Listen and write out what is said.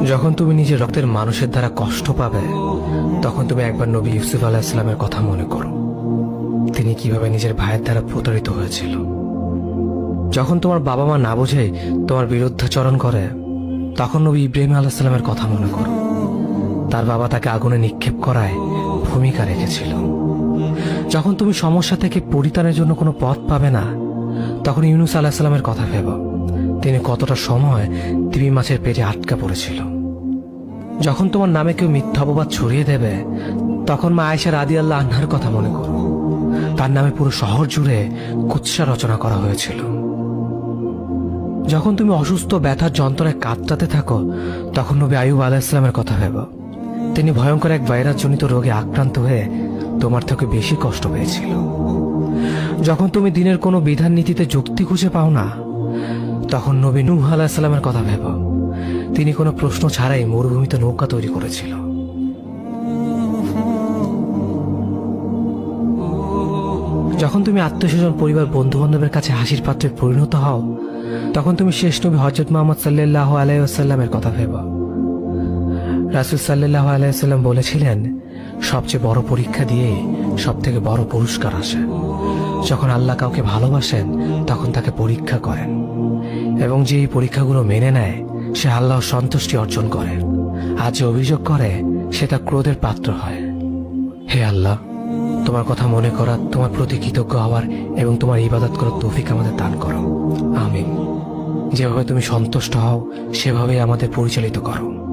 যখন তুমি নিজের রক্তের মানুষের দ্বারা কষ্ট পাবে, তখন তুমি একবার নবী ইউসুফ আলাইহিস সালামের কথা মনে করো। তিনি কিভাবে নিজের ভাইয়ের দ্বারা প্রতারিত হয়েছিল। যখন তোমার বাবা মা না বুঝেই তোমার বিরুদ্ধাচরণ করে, তখন নবী ইব্রাহিম আলাইহিস সালামের কথা মনে করো। তার বাবা তাকে আগুনে নিক্ষেপ করায় ভূমিকা রেখেছিল। যখন তুমি সমস্যা থেকে পরিত্রাণের জন্য কোনো পথ পাবে না, তখন ইউনুস আলাইহিস সালামের কথা ভেবো। তিনি কতটা সময় তিমি মাছের পেটে আটকা পড়েছিল। যখন তোমার নামে কেউ মিথ্যা অপবাদ ছড়িয়ে দেবে, তখন মা আয়েশা রাদিয়াল্লাহু আনহার কথা মনে করো। তার নামে পুরো শহর জুড়ে কুৎসা রচনা করা হয়েছিল। যখন তুমি অসুস্থ ব্যথার যন্ত্রণায় কাতরাতে থাকো, তখন নবী আইয়ুব আলাইহিস সালামের কথা ভেবো। তিনি ভয়ঙ্কর এক ভাইরাসজনিত রোগে আক্রান্ত হয়ে তোমার থেকে বেশি কষ্ট পেয়েছিল। যখন তুমি দিনের কোনো বিধান নীতিতে যুক্তি খুঁজে পাও না, তখন নবী নূহ আলাইহিস সালামের কথা ভেবো। তিনি কোনো প্রশ্ন ছাড়াই মরুভূমিতে নৌকা তৈরি করেছিল। যখন তুমি আত্মীয়স্বজন, পরিবার, বন্ধু বান্ধবের কাছে হাসির পাত্রে পরিণত হও, তখন তুমি শেষ নবী হযরত মুহাম্মদ সাল্লাল্লাহু আলাইহি ওয়াসাল্লামের কথা ভেবো। রাসূল সাল্লাল্লাহু আলাইহি ওয়াসাল্লাম বলেছিলেন, সবচেয়ে বড় পরীক্ষা দিয়ে সবথেকে বড় পুরস্কার আসে। যখন আল্লাহ কাউকে ভালোবাসেন, তখন তাকে পরীক্ষা করেন, এবং যে এই পরীক্ষাগুলো মেনে নেয়, সে আল্লাহর সন্তুষ্টি অর্জন করে। আর যে অভিযোগ করে, সে তার ক্রোধের পাত্র হয়। হে আল্লাহ, তোমার কথা মনে করা, তোমার প্রতি কৃতজ্ঞ হওয়ার এবং তোমার ইবাদত করার তৌফিক আমাদের দান করো। আমিন। যেভাবে তুমি সন্তুষ্ট হও, সেভাবেই আমাদের পরিচালিত করো।